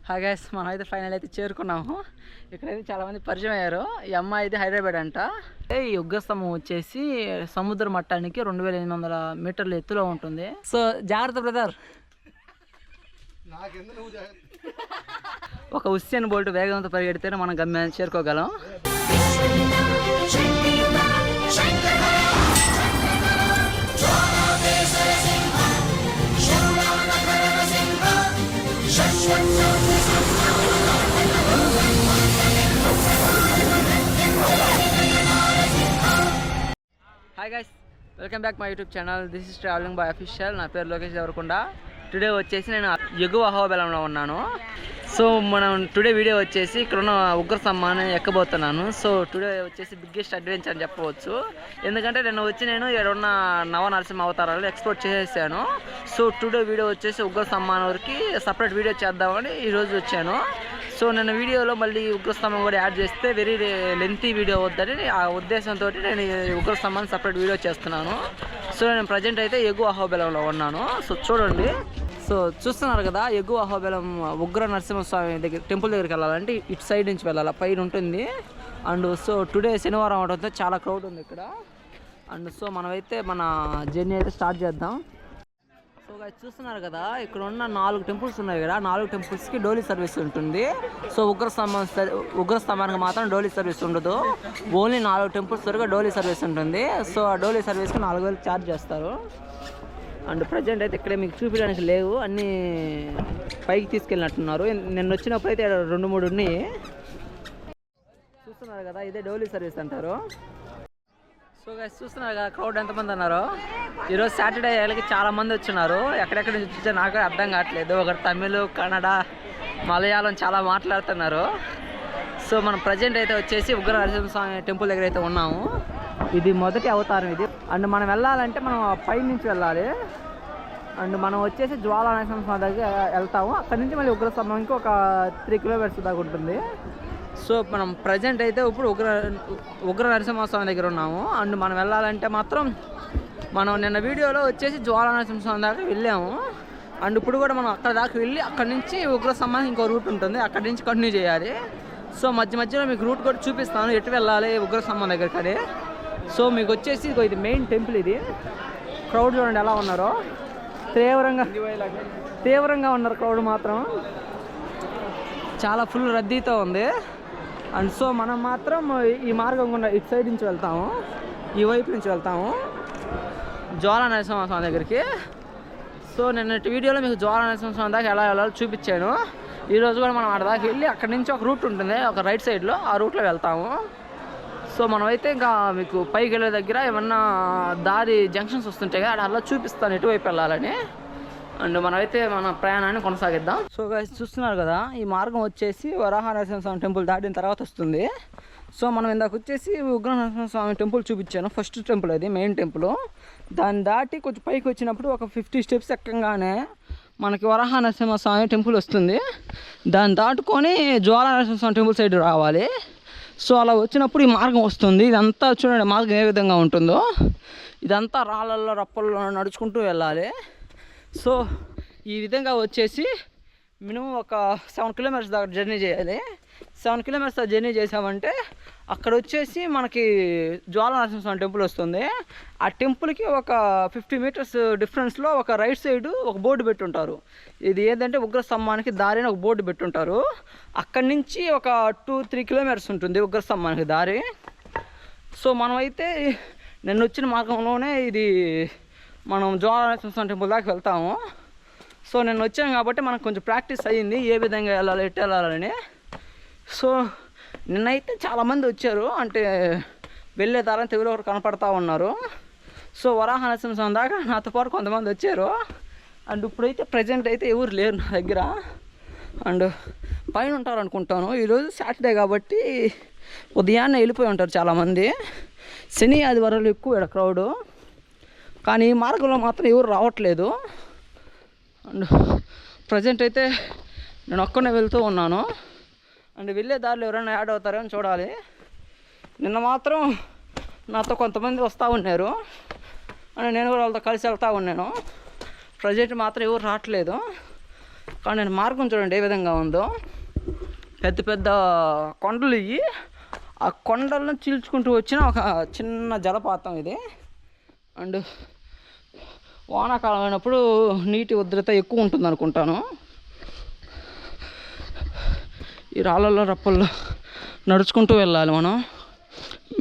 Hi guys, మనం అయితే final అయితే చేరుకున్నాము. ఇక్కడైతే చాలామంది పరిచయం అయ్యారు. ఈ అమ్మాయి అయితే హైదరాబాద్ అంట. ఈ ఉగ్రస్తంభం వచ్చేసి సముద్ర మట్టానికి 2800 మీటర్ల ఎత్తులో ఉంటుంది. సో జాగ్రత్త బ్రదర్. ఒక ఉస్సేన్ బోల్ట్ వేగంతో పరిగెడితేనే మనం గమ్యాన్ని చేరుకోగలం. Hi guys, welcome back my YouTube channel. This is travelling boy official. నా పేరు లోకేష్ దేవరకొండ. టుడే వచ్చేసి నేను ఎగువ అహోబిలంలో ఉన్నాను. సో మనం టుడే వీడియో వచ్చేసి ఇక్కడ ఉన్న ఉగ్రస్తంభాన్ని ఎక్కబోతున్నాను. సో టుడే వచ్చేసి బిగ్గెస్ట్ అడ్వెంచర్ అని చెప్పవచ్చు. ఎందుకంటే నేను ఇక్కడ ఉన్న నవనరసింహ అవతారాలు ఎక్స్ప్లోర్ చేసేసాను. సో టుడే వీడియో వచ్చేసి ఉగ్రస్తంభాన్ని వరకు సపరేట్ వీడియో చేద్దామని ఈరోజు వచ్చాను. సో నేను వీడియోలో మళ్ళీ ఉగ్రస్తంభం కూడా యాడ్ చేస్తే వెరీ లెంతీ వీడియో వద్దని ఆ ఉద్దేశంతో నేను ఉగ్రస్తంభాన్ని సపరేట్ వీడియో చేస్తున్నాను. సో నేను ప్రజెంట్ అయితే ఎగువ అహోబిలంలో ఉన్నాను. సో చూడండి. సో చూస్తున్నారు కదా, ఎగువ అహోబిలం ఉగ్ర నరసింహస్వామి దగ్గర టెంపుల్ దగ్గరికి వెళ్ళాలంటే ఇటు సైడ్ నుంచి వెళ్ళాలి, పైన ఉంటుంది. అండ్ సో టుడే శనివారం అవడంతో చాలా క్రౌడ్ ఉంది ఇక్కడ. అండ్ సో మనమైతే మన జర్నీ అయితే స్టార్ట్ చేద్దాం. సో చూస్తున్నారు కదా, ఇక్కడ ఉన్న 4 టెంపుల్స్ ఉన్నాయి కదా, 4 టెంపుల్స్కి డోలీ సర్వీస్ ఉంటుంది. సో ఉగ్రస్తంభానికి మాత్రం డోలీ సర్వీస్ ఉండదు. ఓన్లీ 4 టెంపుల్స్ వరకు డోలీ సర్వీస్ ఉంటుంది. సో ఆ డోలీ సర్వీస్కి 4000 ఛార్జ్ చేస్తారు. అండ్ ప్రజెంట్ అయితే ఇక్కడే మీకు చూపించడానికి లేవు, అన్నీ పైకి తీసుకెళ్ళినట్టున్నారు. నిన్న వచ్చినప్పుడు అయితే 2-3 ఉన్నాయి. చూస్తున్నారు కదా, ఇదే డోలీ సర్వీస్ అంటారు. సో గైస్ చూస్తున్నారు కదా, క్రౌడ్ ఎంతమంది అన్నారు. ఈరోజు సాటర్డే అయ్యేకి చాలా మంది వచ్చినారు. ఎక్కడెక్కడ నుంచి వచ్చా నాకు అర్థం కావట్లేదు. ఒకటి తమిళ్, కన్నడ, మలయాళం చాలా మాట్లాడుతున్నారు. సో మనం ప్రజెంట్ అయితే వచ్చేసి ఉగ్ర నరసింహస్వామి టెంపుల్ దగ్గర అయితే ఉన్నాము. ఇది మొదటి అవతారం ఇది. అండ్ మనం వెళ్ళాలంటే మనం పై నుంచి వెళ్ళాలి. అండ్ మనం వచ్చేసి జ్వాలా నరసింహస్వామి దగ్గర వెళ్తాము. అక్కడి నుంచి మళ్ళీ ఉగ్రస్తంభంకి ఒక 3 కిలోమీటర్స్ దాకా ఉంటుంది. సో మనం ప్రజెంట్ అయితే ఇప్పుడు ఉగ్ర నరసింహస్వామి దగ్గర ఉన్నాము. అండ్ మనం వెళ్ళాలంటే మాత్రం మనం నిన్న వీడియోలో వచ్చేసి జ్వాలా నరసింహస్వామి దాకా వెళ్ళాము. అండ్ ఇప్పుడు కూడా మనం అక్కడ దాకా వెళ్ళి అక్కడి నుంచి ఉగ్రస్తంభానికి ఇంకో రూట్ ఉంటుంది, అక్కడి నుంచి కంటిన్యూ చేయాలి. సో మధ్యలో మీకు రూట్ కూడా చూపిస్తాను, ఎటు వెళ్ళాలి ఉగ్రస్తంభం దగ్గరికి అని. సో మీకు వచ్చేసి ఇది మెయిన్ టెంపుల్. ఇది క్రౌడ్ చూడండి ఎలా ఉన్నారో, తీవ్రంగా ఉన్నారు క్రౌడ్ మాత్రం, చాలా ఫుల్ రద్దీతో ఉంది. అండ్ సో మనం మాత్రం ఈ మార్గం గుండా ఇటు సైడ్ నుంచి వెళ్తాము, ఈ వైపు నుంచి వెళ్తాము జ్వాలా నరసింహస్వామి దగ్గరికి. సో నిన్నటి వీడియోలో మీకు జ్వాలా నరసింహస్వామి దాకా ఎలా వెళ్ళాలో చూపించాను. ఈరోజు కూడా మనం అక్కడ దాకా వెళ్ళి అక్కడి నుంచి ఒక రూట్ ఉంటుంది, ఒక రైట్ సైడ్లో, ఆ రూట్లో వెళ్తాము. సో మనమైతే ఇంకా మీకు పైకి వెళ్ళే దగ్గర ఏమన్నా దారి జంక్షన్స్ వస్తుంటాయి కదా, అలా చూపిస్తాను ఎటువైపు వెళ్ళాలని. అండ్ మనమైతే మన ప్రయాణాన్ని కొనసాగిద్దాం. సో గైస్ చూస్తున్నారు కదా, ఈ మార్గం వచ్చేసి వరాహ నరసింహస్వామి టెంపుల్ దాటిన తర్వాత వస్తుంది. సో మనం ఇందాక వచ్చేసి ఉగ్ర నరసింహస్వామి టెంపుల్ చూపించాను, ఫస్ట్ టెంపుల్ అది మెయిన్ టెంపుల్. దాన్ని దాటి కొంచెం పైకి వచ్చినప్పుడు ఒక 50 స్టెప్స్ ఎక్కగానే మనకి వరాహ నరసింహస్వామి టెంపుల్ వస్తుంది. దాన్ని దాటుకొని జ్వాలా నరసింహస్వామి టెంపుల్ సైడ్ రావాలి. సో అలా వచ్చినప్పుడు ఈ మార్గం వస్తుంది. ఇదంతా చూడండి మార్గం ఏ విధంగా ఉంటుందో. ఇదంతా రాళ్ళల్లో రప్పల్లో నడుచుకుంటూ వెళ్ళాలి. సో ఈ విధంగా వచ్చేసి మినిమం ఒక 7 కిలోమీటర్స్ దాకా జర్నీ చేయాలి. 7 కిలోమీటర్స్ దాకా జర్నీ చేసామంటే అక్కడ వచ్చేసి మనకి జ్వాలా నరసింహస్వామి టెంపుల్ వస్తుంది. ఆ టెంపుల్కి ఒక 50 మీటర్స్ డిఫరెన్స్లో ఒక రైట్ సైడ్ ఒక బోర్డు పెట్టుంటారు. ఇది ఏదంటే ఉగ్రస్తంభానికి దారి అని ఒక బోర్డు పెట్టుంటారు. అక్కడి నుంచి ఒక 2-3 కిలోమీటర్స్ ఉంటుంది ఉగ్రస్తంభానికి దారి. సో మనమైతే నిన్న వచ్చిన మార్గంలోనే ఇది మనం జ్వాలా నరసింహస్వామి టెంపుల్ దాకా వెళ్తాము. సో నేను వచ్చాను కాబట్టి మనకు కొంచెం ప్రాక్టీస్ అయ్యింది ఏ విధంగా వెళ్ళాలి, ఎటు వెళ్ళాలని. సో నిన్నైతే చాలామంది వచ్చారు, అంటే వెళ్ళే దారంతా ఎవరో ఒకరు కనపడతా ఉన్నారు. సో వరాహ నరసింహస్వామి దాకా నాతో పాటు కొంతమంది వచ్చారు. అండ్ ఇప్పుడైతే ప్రజెంట్ అయితే ఎవరు లేరు నా దగ్గర. అండ్ పైన ఉంటారు అనుకుంటాను. ఈరోజు సాటర్డే కాబట్టి ఉదయాన్నే వెళ్ళిపోయి ఉంటారు చాలామంది. శని ఆదివారాలు ఎక్కువ ఇక్కడ క్రౌడు, కానీ ఈ మార్గంలో మాత్రం ఎవరు రావట్లేదు. అండ్ ప్రజెంట్ అయితే నేను ఒక్కనే వెళ్తూ ఉన్నాను. అండ్ వెళ్ళే దారిలో ఎవరైనా యాడ్ అవుతారో అని చూడాలి. నిన్న మాత్రం నాతో కొంతమంది వస్తూ ఉన్నారు, అండ్ నేను కూడా వాళ్ళతో కలిసి వెళ్తూ ఉన్నాను. ప్రజెంట్ మాత్రం ఎవరు రావట్లేదు. కానీ నేను మార్గం చూడండి ఏ విధంగా ఉందో. పెద్ద పెద్ద కొండలు ఇవి. ఆ కొండలను చీల్చుకుంటూ వచ్చిన ఒక చిన్న జలపాతం ఇది. అండ్ వానాకాలం అయినప్పుడు నీటి ఉధృత ఎక్కువ ఉంటుంది అనుకుంటాను. ఈ రాళ్ళల్లో రప్పల్లో నడుచుకుంటూ వెళ్ళాలి మనం.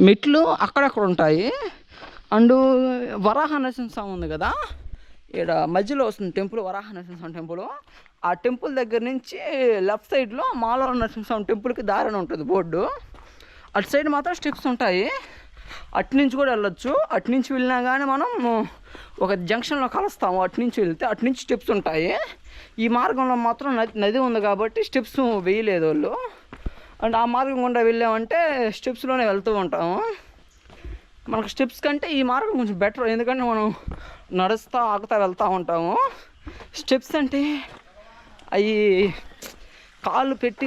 మెట్లు అక్కడక్కడ ఉంటాయి. అండ్ వరాహ నరసింహస్వామి ఉంది కదా, ఇక్కడ మధ్యలో వస్తుంది టెంపుల్, వరాహ నరసింహస్వామి టెంపుల్. ఆ టెంపుల్ దగ్గర నుంచి లెఫ్ట్ సైడ్లో మాలవ నరసింహస్వామి టెంపుల్కి దారి అని ఉంటుంది బోర్డు. అటు సైడ్ మాత్రం స్టెప్స్ ఉంటాయి, అటు నుంచి కూడా వెళ్ళొచ్చు. అటు నుంచి వెళ్ళినా కానీ మనం ఒక జంక్షన్లో కలుస్తాము. అటు నుంచి వెళ్తే అటు నుంచి స్టెప్స్ ఉంటాయి. ఈ మార్గంలో మాత్రం నది ఉంది కాబట్టి స్టెప్స్ వేయలేదు వాళ్ళు. అండ్ ఆ మార్గం గుండా వెళ్ళామంటే స్టెప్స్లోనే వెళ్తూ ఉంటాము. మనకు స్టెప్స్ కంటే ఈ మార్గం కొంచెం బెటర్, ఎందుకంటే మనం నడుస్తూ ఆగుతూ వెళ్తూ ఉంటాము. స్టెప్స్ అంటే అవి కాళ్ళు పెట్టి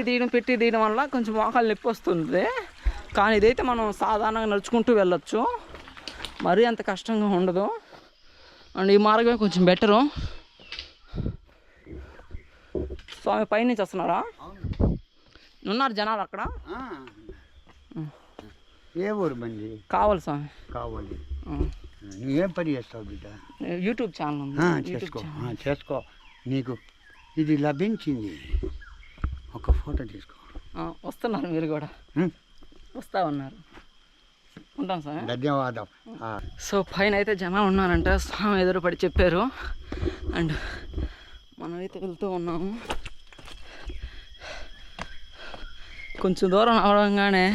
తీయడం వల్ల కొంచెం మోకాలు నొప్పి వస్తుంది. కానీ ఇదైతే మనం సాధారణంగా నడుచుకుంటూ వెళ్ళొచ్చు, మరీ అంత కష్టంగా ఉండదు. అండ్ ఈ మార్గమే కొంచెం బెటరు. స్వామి పైనుంచి వస్తున్నారా? ఉన్నారు జనాలు అక్కడ. ఏ ఊరు మంది? కావాలి స్వామి. కావాలి. నువ్వేం పని చేస్తావు బిడ్డ? యూట్యూబ్ ఛానల్ ఉంది. చేసుకో. నీకు ఇది లభించింది, ఒక ఫోటో తీసుకో. వస్తున్నారు మీరు కూడా? వస్తా ఉన్నారు. ఉంటాం స్వామి. ధన్యవాదం. సో పైన అయితే జనాలు ఉన్నారంట, స్వామి ఎదురు పడి చెప్పారు. అండ్ మనమైతే వెళ్తూ ఉన్నాము. కొంచెం దూరం అవడంగానే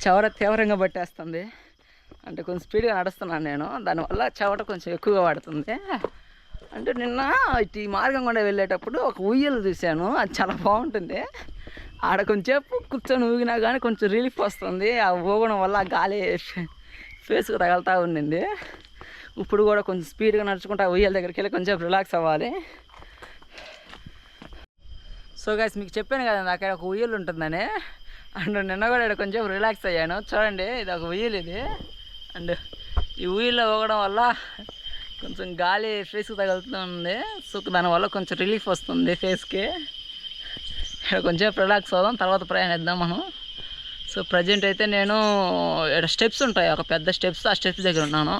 చెవట తీవ్రంగా పట్టేస్తుంది. అంటే కొంచెం స్పీడ్గా నడుస్తున్నాను నేను, దానివల్ల చెవట కొంచెం ఎక్కువగా పడుతుంది. అంటే నిన్న ఈ మార్గం కూడా వెళ్ళేటప్పుడు ఒక ఉయ్యలు చూశాను, అది చాలా బాగుంటుంది. ఆడ కొంచెంసేపు కూర్చొని ఊగినా కానీ కొంచెం రిలీఫ్ వస్తుంది. ఆ ఊగడం వల్ల గాలి ఫేస్కి తగులుతూ ఉండింది. ఇప్పుడు కూడా కొంచెం స్పీడ్గా నడుచుకుంటూ ఆ ఉయ్యల దగ్గరికి వెళ్ళి కొంచెం రిలాక్స్ అవ్వాలి. సో గైస్, మీకు చెప్పాను కదా అక్కడ ఒక ఉయ్యలు ఉంటుందని. అండ్ నిన్న కూడా ఇక్కడ కొంచెం రిలాక్స్ అయ్యాను. చూడండి, ఇది ఒక ఉయ్యలు ఇది. అండ్ ఈ ఉయ్యలో ఊగడం వల్ల కొంచెం గాలి ఫేస్కి తగులుతుంది. సో దానివల్ల కొంచెం రిలీఫ్ వస్తుంది ఫేస్కి. ఇక్కడ కొంచెం రిలాక్స్ అవుదాం, తర్వాత ప్రయాణిద్దాం మనం. సో ప్రజెంట్ అయితే నేను ఇక్కడ స్టెప్స్ ఉంటాయి, ఒక పెద్ద స్టెప్స్, ఆ స్టెప్స్ దగ్గర ఉన్నాను.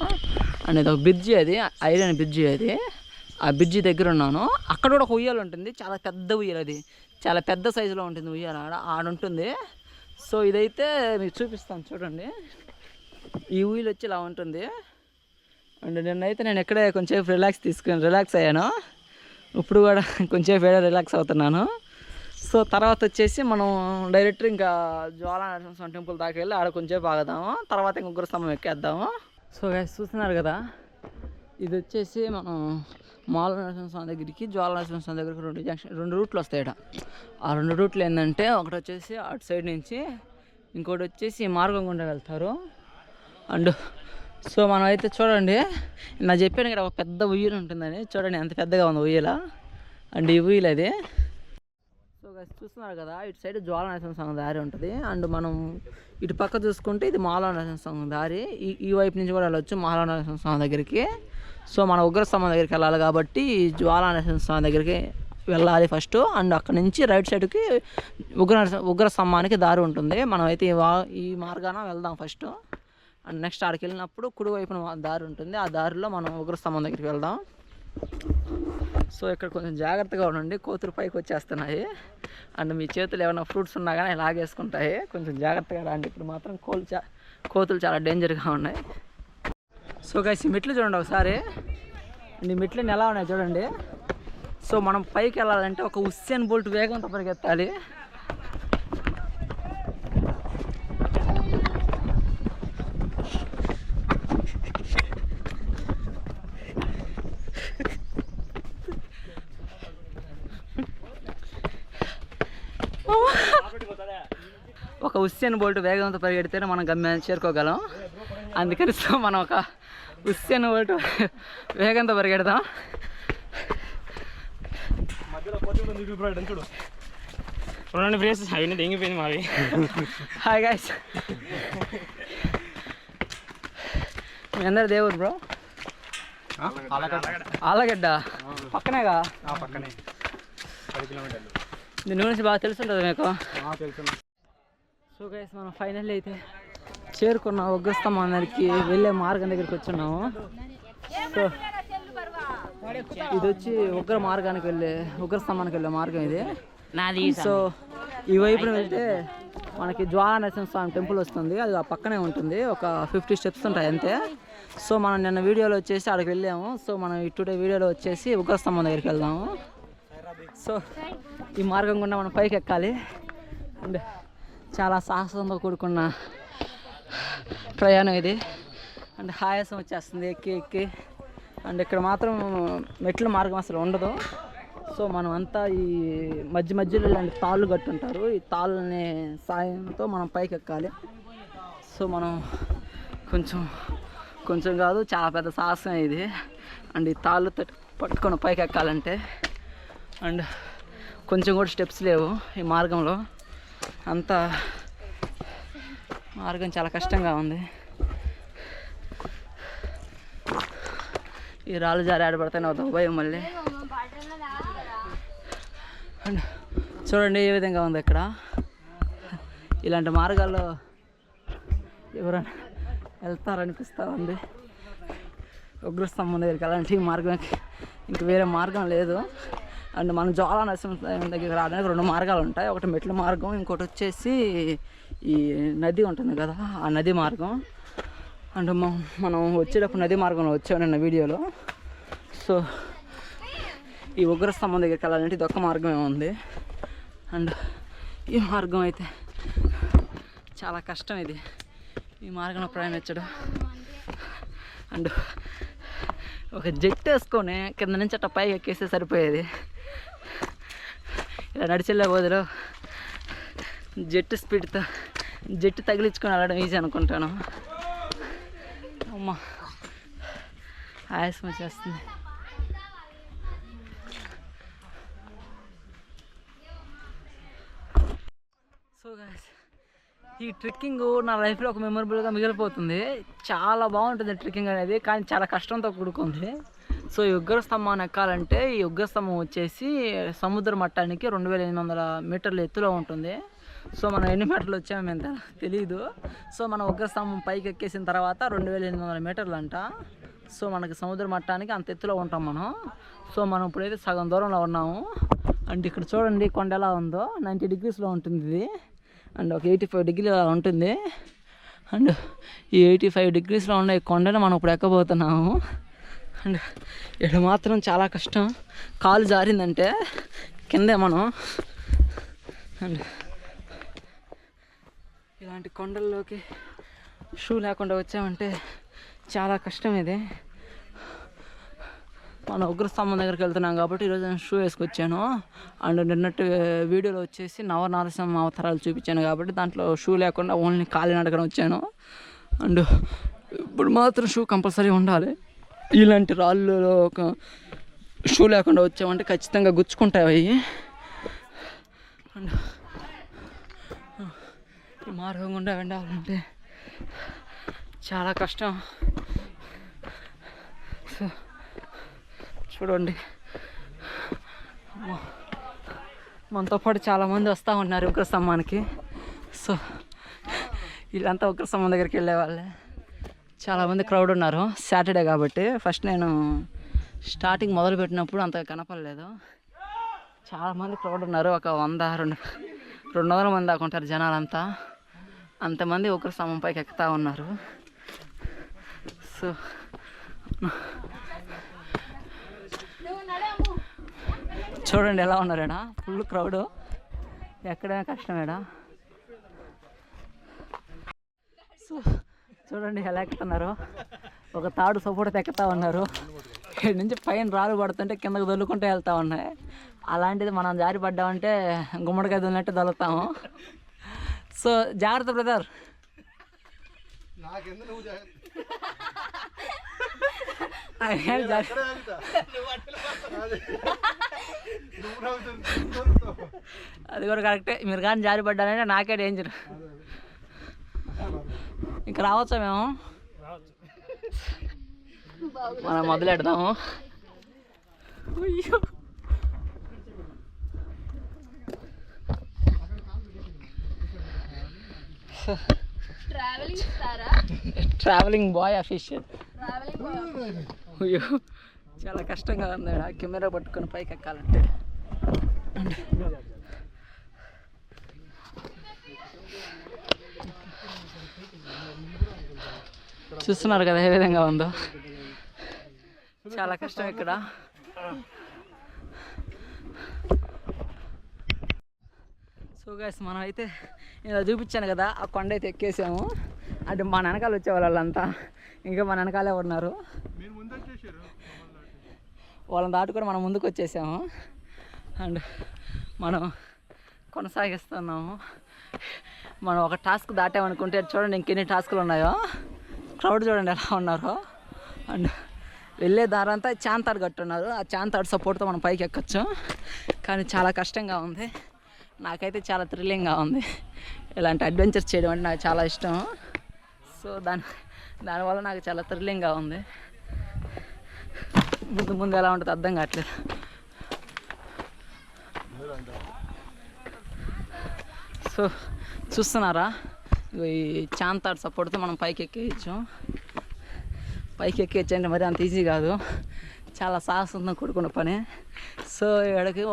అండ్ ఇది ఒక బ్రిడ్జి, అది ఐరన్ బ్రిడ్జి, అది ఆ బ్రిడ్జి దగ్గర ఉన్నాను. అక్కడ కూడా ఒక ఉయ్యాలు ఉంటుంది, చాలా పెద్ద ఉయ్యాలు, అది చాలా పెద్ద సైజులో ఉంటుంది ఉయ్యాల, ఆడుంటుంది. సో ఇదైతే మీకు చూపిస్తాను చూడండి. ఈ ఉయ్యలు వచ్చి ఇలా ఉంటుంది. అండ్ నిన్నైతే నేను ఎక్కడే కొంచెం రిలాక్స్ అయ్యాను. ఇప్పుడు కూడా కొంచెం రిలాక్స్ అవుతున్నాను. సో తర్వాత వచ్చేసి మనం డైరెక్ట్ ఇంకా జ్వాలా నరసింహస్వామి టెంపుల్ దాకా వెళ్ళి ఆడ కొంచెం ఆగదాము, తర్వాత ఇంకొకరు స్తంభం ఎక్కేద్దాము. సో గైస్ చూస్తున్నారు కదా, ఇది వచ్చేసి మనం మాల నరసింహస్వామి దగ్గరికి, జ్వాలా నరసింహస్వామి దగ్గరికి రెండు రూట్లు వస్తాయి. ఆ రెండు రూట్లు ఏంటంటే, ఒకటి వచ్చేసి అటు సైడ్ నుంచి, ఇంకోటి వచ్చేసి మార్గం గుండా వెళ్తారు. అండ్ సో మనం అయితే చూడండి, నా చెప్పాను ఇక్కడ ఒక పెద్ద ఉయ్యలు ఉంటుందని, చూడండి ఎంత పెద్దగా ఉంది ఉయ్యల. అండ్ ఈ ఉయ్యలు అది. సో చూస్తున్నారు కదా, ఇటు సైడ్ జ్వాలా నరసింహస్వామి దారి ఉంటుంది. అండ్ మనం ఇటు పక్క చూసుకుంటే ఇది మాల నరసింహస్వామి దారి. ఈ వైపు నుంచి కూడా వెళ్ళొచ్చు మాల నరసింహస్వామి దగ్గరికి. సో మన ఉగ్రస్తంభం దగ్గరికి వెళ్ళాలి కాబట్టి జ్వాలా నరసింహస్వామి దగ్గరికి వెళ్ళాలి ఫస్ట్. అండ్ అక్కడ నుంచి రైట్ సైడ్కి ఉగ్రస్తంభానికి దారి ఉంటుంది. మనం అయితే ఈ మార్గాన వెళ్దాం ఫస్ట్. అండ్ నెక్స్ట్ ఆడికి వెళ్ళినప్పుడు కుడివైపున దారి ఉంటుంది, ఆ దారిలో మనం ఉగ్రస్తంభం దగ్గరికి వెళ్దాం. సో ఇక్కడ కొంచెం జాగ్రత్తగా ఉండండి, కోతులు పైకి వచ్చేస్తున్నాయి. అండ్ మీ చేతులు ఏమైనా ఫ్రూట్స్ ఉన్నా కానీ లాగేసుకుంటాయి, కొంచెం జాగ్రత్తగా రండి. ఇప్పుడు మాత్రం కోతులు చాలా డేంజర్గా ఉన్నాయి. సో గైస్, ఈ మెట్లు చూడండి ఒకసారి, ఈ మెట్లు ఎలా ఉన్నాయి చూడండి. సో మనం పైకి వెళ్ళాలంటే ఒక ఉస్సేన్ బోల్ట్ వేగంతో పరిగెత్తాలి. ఒక ఉస్సేన్ బోల్ట్ వేగంతో పరిగెడితేనే మనం గమ్యాన్ని చేరుకోగలం. అందుకని సో మనం ఒక ఉస్సేన్ బోల్ట్ వేగంతో పరిగెడదాం. హాయ్ గైస్, మీ అందరు దేవుడు బ్రో? ఆలగడ్డ పక్కనేగా? దీని గురించి బాగా తెలుసుంటుంది మీకు. సో గైస్ మనం ఫైనల్లీ అయితే చేరుకున్న ఉగ్రస్తంభం దగ్గరికి వెళ్ళే మార్గం దగ్గరికి వచ్చున్నాము. సో ఇది వచ్చి ఉగ్రస్తంభానికి వెళ్ళే మార్గం ఇది. సో ఈ వైపున వెళ్తే మనకి జ్వాలా నరసింహస్వామి టెంపుల్ వస్తుంది. అది ఆ పక్కనే ఉంటుంది. ఒక 50 స్టెప్స్ ఉంటాయి అంతే. సో మనం నిన్న వీడియోలో వచ్చేసి అక్కడికి వెళ్ళాము. సో మనం టుడే వీడియోలో వచ్చేసి ఉగ్రస్తంభం దగ్గరికి వెళ్దాము. సో ఈ మార్గం గుండా మనం పైకి ఎక్కాలి. అండ్ చాలా సాహసంతో కూడుకున్న ప్రయాణం ఇది. అండ్ ఆయాసం వచ్చేస్తుంది ఎక్కి. అండ్ ఇక్కడ మాత్రం మెట్ల మార్గం అసలు ఉండదు. సో మనం అంతా ఈ మధ్యలో ఇలాంటి తాళ్ళు కట్టుంటారు. ఈ తాళ్ళని సాయంతో మనం పైకి ఎక్కాలి. సో మనం కొంచెం కాదు, చాలా పెద్ద సాహసం ఇది. అండ్ ఈ తాళ్ళు పట్టుకొని పైకి ఎక్కాలంటే అండ్ కొంచెం కూడా స్టెప్స్ లేవు ఈ మార్గంలో. అంతా మార్గం చాలా కష్టంగా ఉంది. ఈ రాళ్ళు జారి ఆడబడితే నాకు భయం మళ్ళీ. అండ్ చూడండి ఏ విధంగా ఉంది ఇక్కడ. ఇలాంటి మార్గాల్లో ఎవరైనా వెళ్తారనిపిస్తూ ఉంది. ఉగ్రస్తంభం దగ్గరికి అలాంటి మార్గం ఇంక వేరే మార్గం లేదు. అండ్ మనం జ్వాలా నరసింహస్వామి దగ్గరికి రావడానికి 2 మార్గాలు ఉంటాయి. ఒకటి మెట్ల మార్గం, ఇంకోటి వచ్చేసి ఈ నది ఉంటుంది కదా ఆ నది మార్గం. అండ్ మనం వచ్చేటప్పుడు నది మార్గంలో వచ్చాము నిన్న వీడియోలో. సో ఈ ఉగ్రస్తంభం దగ్గరికి వెళ్ళాలంటే ఇది ఒక్క మార్గమే ఉంది. అండ్ ఈ మార్గం అయితే చాలా కష్టం. ఇది ఈ మార్గంలో ప్రయాణించడం. అండ్ ఒక జెట్ వేసుకొని కింద నుంచి అట్లా పైకి ఎక్కేస్తే సరిపోయేది. ఇలా నడిచెళ్ళే బదులు జెట్ స్పీడ్తో జెట్ తగిలించుకొని వెళ్ళడం ఈజీ అనుకుంటాను. అమ్మ ఆయాసం వచ్చేస్తుంది. సో గాయ్స్ ఈ ట్రెక్కింగ్ నా లైఫ్లో ఒక మెమొరబుల్గా మిగిలిపోతుంది. చాలా బాగుంటుంది ట్రెక్కింగ్ అనేది, కానీ చాలా కష్టంతో కూడుకుంది. సో ఈ ఉగ్రస్తంభాన్ని ఎక్కాలంటే ఈ ఉగ్రస్తంభం వచ్చేసి సముద్ర మట్టానికి 2800 మీటర్ల ఎత్తులో ఉంటుంది. సో మనం ఎన్ని మీటర్లు వచ్చామో ఎంత తెలీదు. సో మనం ఉగ్రస్తంభం పైకి ఎక్కేసిన తర్వాత 2800 మీటర్లు అంట. సో మనకి సముద్ర మట్టానికి అంత ఎత్తులో ఉంటాం మనం. సో మనం ఇప్పుడైతే సగం దూరంలో ఉన్నాము. అండ్ ఇక్కడ చూడండి కొండ ఎలా ఉందో. 90 డిగ్రీస్లో ఉంటుంది ఇది. అండ్ ఒక 85 డిగ్రీలు అలా ఉంటుంది. అండ్ ఈ 85 డిగ్రీస్లో ఉన్న ఈ కొండను మనం ఇప్పుడు ఎక్కబోతున్నాము. అండ్ ఇక్కడ మాత్రం చాలా కష్టం. కాలు జారిందంటే కిందే మనం. అండ్ ఇలాంటి కొండల్లోకి షూ లేకుండా వచ్చామంటే చాలా కష్టం ఇది. మనం ఉగ్రస్తంభం దగ్గరికి వెళ్తున్నాం కాబట్టి ఈరోజు నేను షూ వేసుకొచ్చాను. అండ్ నిన్నటి వీడియోలో వచ్చేసి నవనరసింహ అవతారాలు చూపించాను కాబట్టి దాంట్లో షూ లేకుండా ఓన్లీ కాలినడకన వచ్చాను. అండ్ ఇప్పుడు మాత్రం షూ కంపల్సరీ ఉండాలి. ఇలాంటి రాళ్ళలో ఒక షూ లేకుండా వచ్చామంటే ఖచ్చితంగా గుచ్చుకుంటాయి అవి. అండ్ ఈ మార్గం గుండా వెళ్ళాలంటే చాలా కష్టం. సో చూడండి మనతో పాటు చాలామంది వస్తూ ఉన్నారు ఉగ్రస్తంభానికి. సో వీళ్ళంతా ఉగ్రస్తంభం దగ్గరికి వెళ్ళే వాళ్ళే. చాలామంది క్రౌడ్ ఉన్నారు సాటర్డే కాబట్టి. ఫస్ట్ నేను స్టార్టింగ్ మొదలుపెట్టినప్పుడు అంత కనపడలేదు. చాలామంది క్రౌడ్ ఉన్నారు. ఒక 100-200 మంది దాకా ఉంటారు జనాలంతా. అంతమంది ఉగ్రస్తంభం పైకి ఎక్కుతూ ఉన్నారు. సో చూడండి ఎలా ఉన్నారేడా, ఫుల్ క్రౌడ్. ఎక్కడైనా కష్టమేడా. సో చూడండి ఎలా ఎక్కుతున్నారు. ఒక తాడు సపోర్ట్ ఎక్కుతూ ఉన్నారు. ఇక్కడ నుంచి పైన రాళ్ళు పడుతుంటే కిందకు దొల్లుకుంటూ వెళ్తూ ఉన్నాయి. అలాంటిది మనం జారి పడ్డామంటే గుమ్మడికాయ దొల్లినట్టు దొలుతాము. సో జాగ్రత్త బ్రదర్. అది కూడా కరెక్టే. మీరు కానీ జారి పడ్డారంటే నాకే డేంజర్. ఇంకా రావచ్చా మేము? మనం మొదలెడదాము. So travelling boy official. అయ్యో చాలా కష్టంగా ఉంది కెమెరా పట్టుకొని పైకి ఎక్కాలంటే. చూస్తున్నారు కదా ఏ విధంగా ఉందో, చాలా కష్టం ఇక్కడ. సో గైస్ మనం అయితే ఇలా చూపించాను కదా ఆ కొండ అయితే ఎక్కేసాము. అంటే మా వెనకాల వచ్చే వాళ్ళంతా ఇంకా మన వెనకాలే ఉన్నారు. వాళ్ళని దాటుకొని మనం ముందుకు వచ్చేసాము అండ్ మనం కొనసాగిస్తున్నాము. మనం ఒక టాస్క్ దాటామనుకుంటే చూడండి ఇంకెన్ని టాస్కులు ఉన్నాయో. క్రౌడ్ చూడండి ఎలా ఉన్నారో. అండ్ వెళ్ళే దారంతా చాంతాడు కట్టున్నారు. ఆ చాంతాడు సపోర్ట్తో మనం పైకి ఎక్కొచ్చు. కానీ చాలా కష్టంగా ఉంది. నాకైతే చాలా థ్రిల్లింగ్గా ఉంది. ఇలాంటి అడ్వెంచర్స్ చేయడం అంటే నాకు చాలా ఇష్టం. సో దానివల్ల నాకు చాలా థ్రిల్లింగ్గా ఉంది. ముందు ఎలా ఉంటుందో అర్థం కావట్లేదు. సో చూస్తున్నారా ఈ చాంతాడు సపోర్ట్తో మనం పైకి ఎక్కేయచ్చు. పైకి ఎక్కేయచ్చు అంటే మరి అంత ఈజీ కాదు, చాలా సాహసంతో కూడుకున్న పని. సో ఇక్కడికి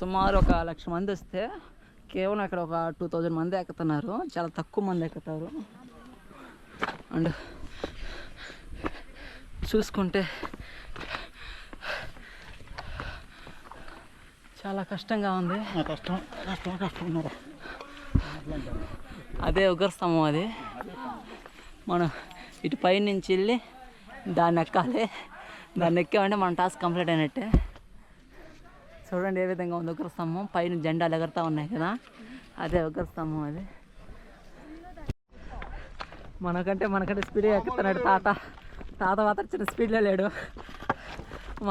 సుమారు 1,00,000 మంది వస్తే కేవలం ఇక్కడ ఒక 2,000 మంది ఎక్కుతున్నారు. చాలా తక్కువ మంది ఎక్కుతారు. అండ్ చూసుకుంటే చాలా కష్టంగా ఉంది. అదే ఉగ్రస్తంభం. అది మనం ఇటు పై నుంచి వెళ్ళి దాన్ని ఎక్కాలి. దాన్ని ఎక్కామంటే మన టాస్క్ కంప్లీట్ అయినట్టే. చూడండి ఏ విధంగా ఉంది ఉగ్రస్తంభం. పైన జెండాలు ఎగురుతూ ఉన్నాయి కదా, అదే ఉగ్రస్తంభం. అది మనకంటే స్పీడ్గా ఎక్కుతున్నాడు తాత మాత్రం చిన్న స్పీడ్లో లేడు.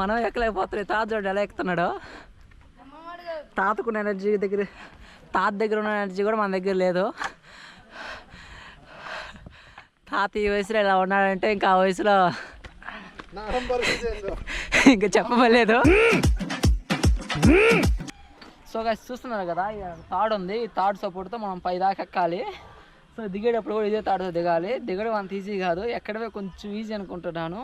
మనం ఎక్కలేకపోతున్నాయి. తాత చూడండి ఎలా ఎక్కుతున్నాడు. తాత దగ్గర ఉన్న ఎనర్జీ కూడా మన దగ్గర లేదు. తాత ఈ వయసులో ఇలా ఉన్నాడంటే ఇంకా ఆ వయసులో ఇంకా చెప్పలేదు. సో గైస్ చూస్తున్నారు కదా తాడు ఉంది. ఈ తాడు సపోర్ట్తో మనం పై దాకా ఎక్కాలి. సో దిగేటప్పుడు కూడా ఇదే తాడుతో దిగాలి. దిగడం అంత ఈజీ కాదు, ఎక్కడవే కొంచెం ఈజీ అనుకుంటున్నాను.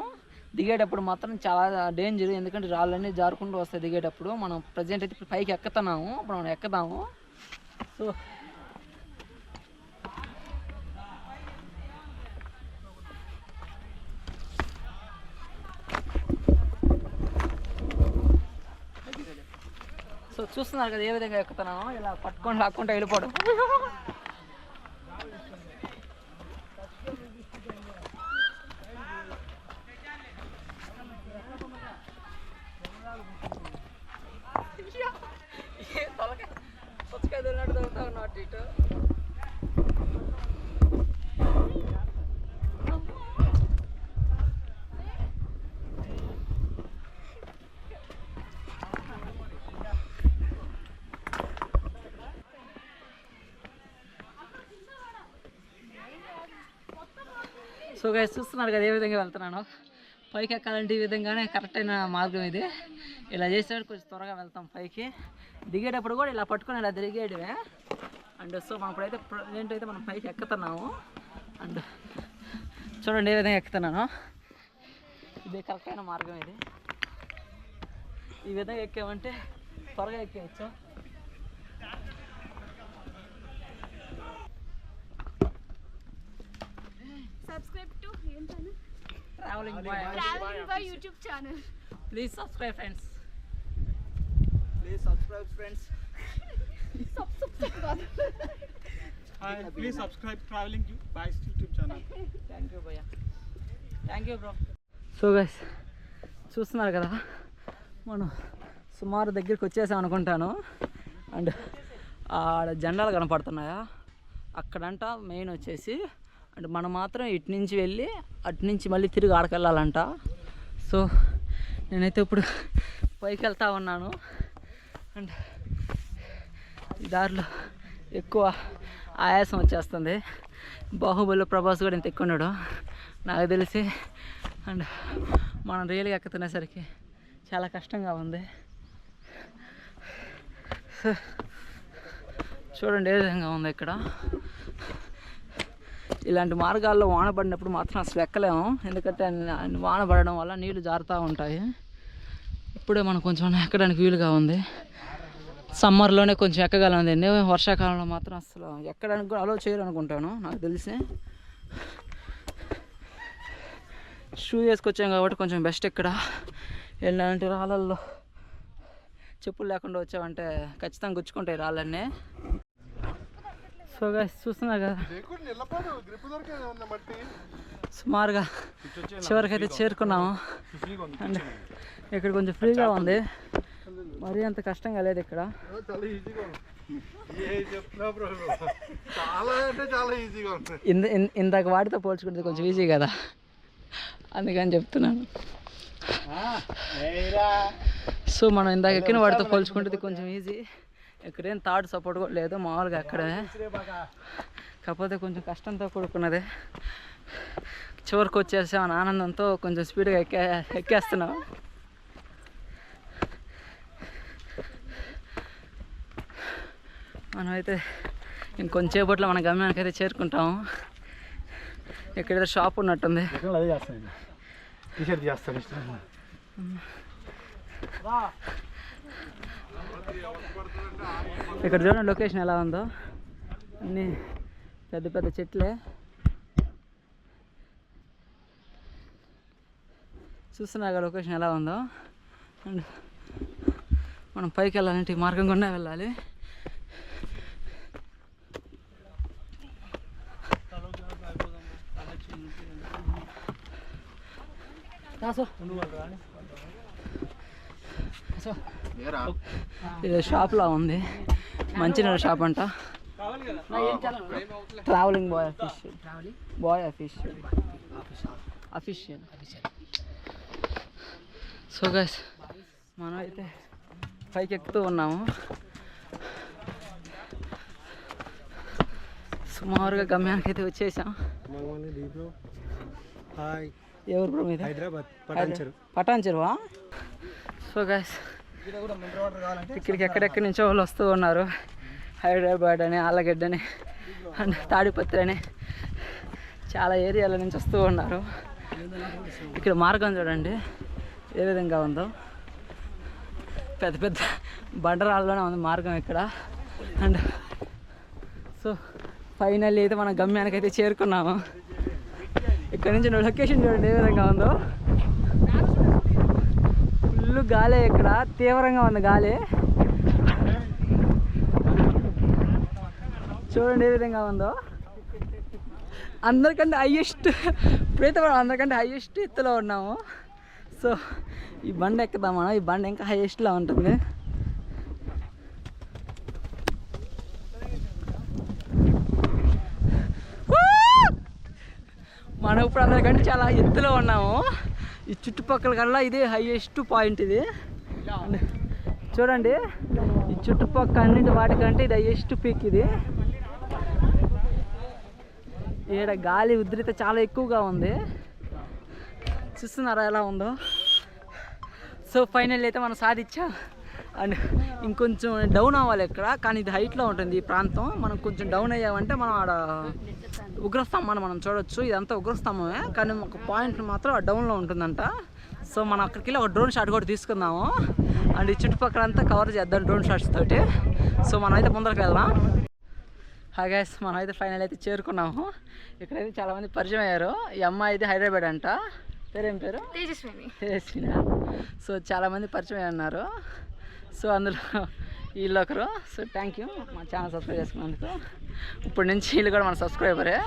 దిగేటప్పుడు మాత్రం చాలా డేంజర్, ఎందుకంటే రాళ్ళన్నీ జారుకుంటూ వస్తాయి దిగేటప్పుడు. మనం ప్రజెంట్ అయితే ఇప్పుడు పైకి ఎక్కుతున్నాము. ఇప్పుడు మనం ఎక్కుదాము. సో చూస్తున్నారు కదా ఏ విధంగా ఎక్కుతున్నాను. ఇలా పట్టుకొని లాక్కుంటూ వెళ్ళిపోవడం. సో గైస్ చూస్తున్నారు కదా ఏ విధంగా వెళ్తున్నాను. పైకి ఎక్కాలంటే ఈ విధంగానే కరెక్ట్ అయిన మార్గం ఇది. ఇలా చేసేటప్పుడు కొంచెం త్వరగా వెళ్తాం పైకి. దిగేటప్పుడు కూడా ఇలా పట్టుకొని ఇలా తిరిగేయడమే. అండ్ సో మనం ఇప్పుడైతే ఏంటైతే మనం పైకి ఎక్కుతున్నాము. అండ్ చూడండి ఏ విధంగా ఎక్కుతున్నాను. ఇదే కరెక్ట్ అయిన మార్గం ఇది. ఈ విధంగా ఎక్కామంటే త్వరగా ఎక్కేయచ్చు. Subscribe to Traveling Boy YouTube channel. Please subscribe friends. Please subscribe Traveling Boy's YouTube channel. Thank you bhaiya. Thank you bro. So guys చూస్తున్నారు కదా మనం సుమారు దగ్గరికి వచ్చేసాం అనుకుంటాను. అండ్ ఆడ జెండాలు కనపడుతున్నాయా అక్కడంట మెయిన్ వచ్చేసి. అండ్ మనం మాత్రం ఇటు నుంచి వెళ్ళి అటు నుంచి మళ్ళీ తిరిగి ఆడకి వెళ్ళాలంట. సో నేనైతే ఇప్పుడు పైకి వెళ్తా ఉన్నాను. అండ్ ఈ దారిలో ఎక్కువ ఆయాసం వచ్చేస్తుంది. బాహుబలి ప్రభాస్ కూడా ఇంత ఎక్కున్నాడు నాకు తెలిసి. అండ్ మనం రియల్గా ఎక్కుతునేసరికి చాలా కష్టంగా ఉంది. చూడండి ఏ విధంగా ఉంది ఇక్కడ. ఇలాంటి మార్గాల్లో వాన పడినప్పుడు మాత్రం అసలు ఎక్కలేము, ఎందుకంటే వాన పడడం వల్ల నీళ్లు జారుతూ ఉంటాయి. ఇప్పుడే మనం కొంచెం ఎక్కడానికి వీలుగా ఉంది. సమ్మర్లోనే కొంచెం ఎక్కగలండి, వర్షాకాలంలో మాత్రం అసలు ఎక్కడానికి కూడా అలో చేయరు అనుకుంటాను నాకు తెలిసి. షూ వేసుకొచ్చాం కాబట్టి కొంచెం బెస్ట్. ఇక్కడ ఎలాంటి రాళ్ళల్లో చెప్పులు లేకుండా వచ్చామంటే ఖచ్చితంగా గుచ్చుకుంటాయి రాళ్ళన్నీ. సో గైస్ చూస్తున్నారు కదా, సుమారుగా చివరికైతే చేరుకున్నాము. అండ్ ఇక్కడ కొంచెం ఫ్రీగా ఉంది, మరీ అంత కష్టంగా లేదు ఇక్కడ. ఇందాక వాటితో పోల్చుకుంటే కొంచెం ఈజీ కదా, అందుకని చెప్తున్నాను. సో మనం ఇందాక ఎక్కిన వాటితో పోల్చుకుంటే కొంచెం ఈజీ. ఇక్కడేం థర్డ్ సపోర్ట్ కూడా లేదు, మామూలుగా అక్కడే, కాకపోతే కొంచెం కష్టంతో కూడుకున్నది. చివరికి వచ్చేసామని ఆనందంతో కొంచెం స్పీడ్గా ఎక్కేస్తున్నాం. మనమైతే ఇంకొంచేపట్లో మన గమ్యానికి అయితే చేరుకుంటాము. ఇక్కడైతే షాప్ ఉన్నట్టుంది. ఇక్కడ చూడండి లొకేషన్ ఎలా ఉందో, అన్నీ పెద్ద పెద్ద చెట్లే. చూస్తున్నాగా లొకేషన్ ఎలా ఉందో. అండ్ మనం పైకి వెళ్ళాలంటే ఈ మార్గం గుండా వెళ్ళాలి. ఇది షాప్లా ఉంది, మంచినీళ్ళ షాప్ అంట. Travelling boy official. So guys మనం అయితే పైకి ఎక్కుతూ ఉన్నాము. సుమారుగా గమ్యానికి అయితే వచ్చేసాం. ఎవరు బ్రో మీద? హైదరాబాద్ పటాన్ చెరువా? సో గైస్ ఇక్కడికి ఎక్కడెక్కడి నుంచో వాళ్ళు వస్తూ ఉన్నారు. హైదరాబాద్ అని, ఆలగడ్డ అని, అండ్ తాడిపత్రి అని చాలా ఏరియాల నుంచి వస్తూ ఉన్నారు. ఇక్కడ మార్గం చూడండి ఏ విధంగా ఉందో, పెద్ద పెద్ద బండరాల్లోనే ఉంది మార్గం ఇక్కడ. అండ్ సో ఫైనల్లీ అయితే మనం గమ్యానికి అయితే చేరుకున్నాము. ఇక్కడ నుంచి లొకేషన్ చూడండి ఏ విధంగా ఉందో. ఫుల్ గాలి, ఇక్కడ తీవ్రంగా ఉంది గాలి. చూడండి ఏ విధంగా ఉందో. అందరికంటే హైయెస్ట్, ఇప్పుడైతే మనం అందరికంటే హైయెస్ట్ ఎత్తులో ఉన్నాము. సో ఈ బండి ఎక్కుదాం మనం, ఈ బండి ఇంకా హైయెస్ట్లో ఉంటుంది. మనం ఇప్పుడు అందరికంటే చాలా ఎత్తులో ఉన్నాము. ఈ చుట్టుపక్కల కల్లా ఇదే హైయెస్ట్ పాయింట్ ఇది. చూడండి ఈ చుట్టుపక్కల అన్నింటి వాటికంటే ఇది హైయెస్ట్ పీక్ ఇది. ఈడ గాలి ఉధృత చాలా ఎక్కువగా ఉంది, చూస్తున్నారా ఎలా ఉందో. సో ఫైనల్ అయితే మనం సాధించాం. అండ్ ఇంకొంచెం డౌన్ అవ్వాలి ఇక్కడ, కానీ ఇది హైట్లో ఉంటుంది ఈ ప్రాంతం. మనం కొంచెం డౌన్ అయ్యామంటే మనం ఆడ ఉగ్రస్తంభాన్ని మనం చూడొచ్చు. ఇదంతా ఉగ్రస్తంభమే, కానీ ఒక పాయింట్ మాత్రం డౌన్లో ఉంటుందంట. సో మనం అక్కడికి వెళ్ళి ఒక డ్రోన్ షాట్ కూడా తీసుకుందాము. అండ్ ఈ చుట్టుపక్కల అంతా కవర్ చేద్దాం డ్రోన్ షాట్స్ తోటి. సో మనం అయితే ముందరకు వెళ్దాం. హాయ్ గైస్, మనం అయితే ఫైనల్ అయితే చేరుకున్నాము. ఇక్కడైతే చాలామంది పరిచయం అయ్యారు. ఈ అమ్మాయి అయితే హైదరాబాద్ అంట. పేరేం పేరు? తేజస్విని. సో చాలామంది పరిచయం అన్నారు. సో అందులో వీళ్ళు ఒకరు. సో థ్యాంక్ యూ మా ఛానల్ సబ్స్క్రైబ్ చేసుకున్నందుకు. ఇప్పటి నుంచి వీళ్ళు కూడా మన సబ్స్క్రైబరే.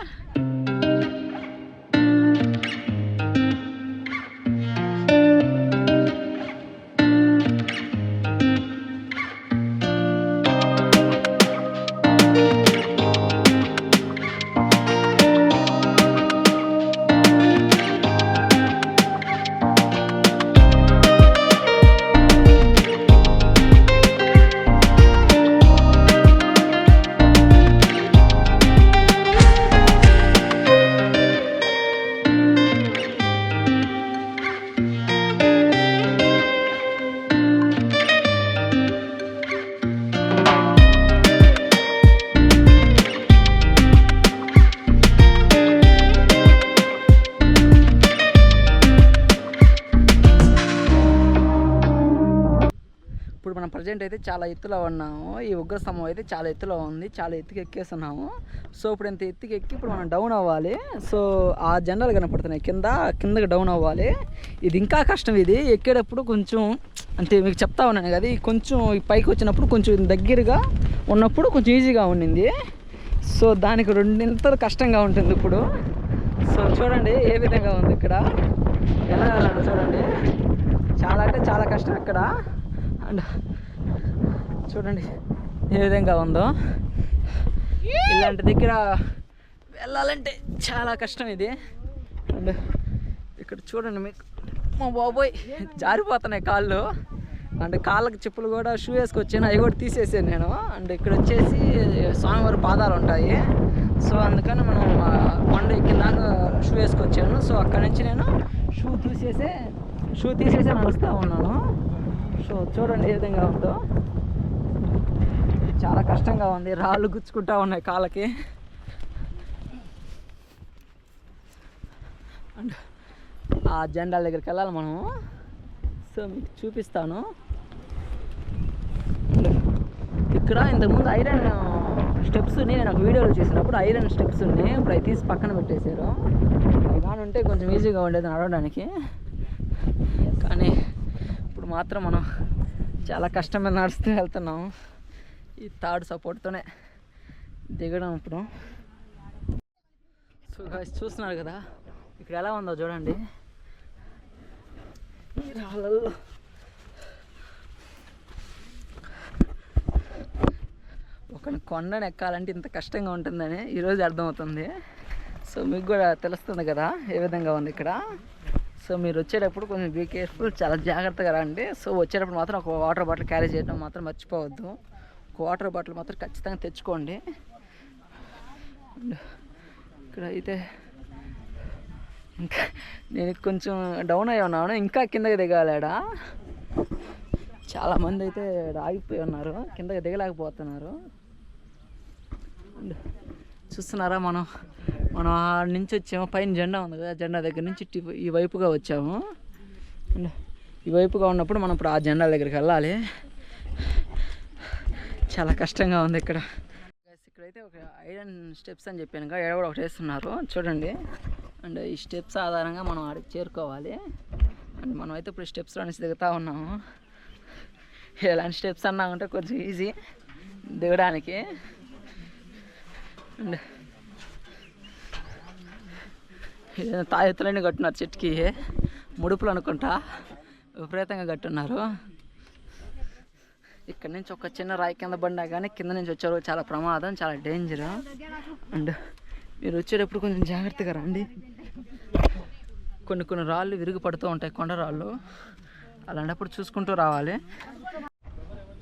ప్రజెంట్ అయితే చాలా ఎత్తులో ఉన్నాము. ఈ ఉగ్రస్తంభం అయితే చాలా ఎత్తులో ఉంది, చాలా ఎత్తుకి ఎక్కేస్తున్నాము. సో ఇప్పుడు ఇంత ఎత్తుకి ఎక్కి ఇప్పుడు మనం డౌన్ అవ్వాలి. సో ఆ జెండాలు కనపడుతున్నాయి కిందకి డౌన్ అవ్వాలి. ఇది ఇంకా కష్టం. ఇది ఎక్కేటప్పుడు కొంచెం అంటే మీకు చెప్తా ఉన్నాను కదా, కొంచెం పైకి వచ్చినప్పుడు కొంచెం దగ్గరగా ఉన్నప్పుడు కొంచెం ఈజీగా ఉండింది. సో దానికి రెండింతలు కష్టంగా ఉంటుంది ఇప్పుడు. సో చూడండి ఏ విధంగా ఉంది ఇక్కడ, ఎలా వెళ్ళాలి చూడండి. చాలా అంటే చాలా కష్టం ఇక్కడ. అండ్ చూడండి ఏ విధంగా ఉందో. ఇలాంటి దగ్గర వెళ్ళాలంటే చాలా కష్టం ఇది. అండ్ ఇక్కడ చూడండి మీకు, మా బాబోయ్ జారిపోతున్నాయి కాళ్ళు. అంటే కాళ్ళకి చెప్పులు కూడా షూ వేసుకొచ్చాను, అవి కూడా తీసేసాను నేను. అండ్ ఇక్కడ వచ్చేసి స్వామివారి పాదాలు ఉంటాయి. సో అందుకని మనం కొండ ఎక్కిందాకా షూ వేసుకొచ్చాను. సో అక్కడ నుంచి నేను షూ తీసేసి నడుస్తూ ఉన్నాను. సో చూడండి ఏ విధంగా ఉందో. చాలా కష్టంగా ఉంది, రాళ్ళు గుచ్చుకుంటా ఉన్నాయి కాళ్ళకి. అండ్ ఆ జెండాల దగ్గరికి వెళ్ళాలి మనము. సో మీకు చూపిస్తాను. ఇక్కడ ఇంతకుముందు ఐరన్ స్టెప్స్ ఉన్నాయి, నేను ఒక వీడియోలో చేసినప్పుడు ఐరన్ స్టెప్స్ ఉన్నాయి. ఇప్పుడు అవి తీసి పక్కన పెట్టేశారు. అవి కానీ ఉంటే కొంచెం ఈజీగా ఉండేది నడవడానికి. కానీ ఇప్పుడు మాత్రం మనం చాలా కష్టం మీద నడుస్తూ వెళ్తున్నాం. ఈ థర్డ్ సపోర్ట్తోనే దిగడం ఇప్పుడు. సో గాయ్స్ చూస్తున్నారు కదా ఇక్కడ ఎలా ఉందో చూడండి. ఈ రాళ్ళల్లో ఒక కొండను ఎక్కాలంటే ఇంత కష్టంగా ఉంటుందని ఈరోజు అర్థమవుతుంది. సో మీకు కూడా తెలుస్తుంది కదా ఏ విధంగా ఉంది ఇక్కడ. సో మీరు వచ్చేటప్పుడు కొంచెం బీ కేర్ఫుల్, చాలా జాగ్రత్తగా రండి. సో వచ్చేటప్పుడు మాత్రం ఒక వాటర్ బాటిల్ క్యారీ చేయడం మాత్రం మర్చిపోవద్దు. ఒక వాటర్ బాటిల్ మాత్రం ఖచ్చితంగా తెచ్చుకోండి. ఇక్కడ అయితే ఇంకా నేను కొంచెం డౌన్ అయ్యి ఉన్నాను, ఇంకా కిందకి దిగాలాడ. చాలామంది అయితే ఆగిపోయి ఉన్నారు, కిందకి దిగలేకపోతున్నారు. చూస్తున్నారా మనం ఆడ నుంచి వచ్చాము. పైన జెండా ఉంది కదా, జెండా దగ్గర నుంచి ఈ వైపుగా వచ్చాము. అండ్ ఈ వైపుగా ఉన్నప్పుడు మనం ఇప్పుడు ఆ జెండా దగ్గరికి వెళ్ళాలి. చాలా కష్టంగా ఉంది ఇక్కడ. ఇక్కడైతే ఒక ఐరన్ స్టెప్స్ అని చెప్పాను కదా, ఎడ కూడా ఒకటి వేస్తున్నారు చూడండి. అండ్ ఈ స్టెప్స్ ఆధారంగా మనం ఆడికి చేరుకోవాలి. అండ్ మనం అయితే ఇప్పుడు స్టెప్స్లో నుంచి దిగుతూ ఉన్నాము. ఎలాంటి స్టెప్స్ అన్నామంటే కొంచెం ఈజీ దిగడానికి. అండ్ తాయెత్తులన్నీ కట్టున్నారు చెట్టుకి, ముడుపులు అనుకుంటా విపరీతంగా కట్టున్నారు. ఇక్కడ నుంచి ఒక చిన్న రాయి కింద పడినా కానీ కింద నుంచి వచ్చారు చాలా ప్రమాదం, చాలా డేంజర్. అండ్ మీరు వచ్చేటప్పుడు కొంచెం జాగ్రత్తగా రండి. కొన్ని రాళ్ళు విరిగి పడుతూ ఉంటాయి, కొండ రాళ్ళు. అలాంటప్పుడు చూసుకుంటూ రావాలి.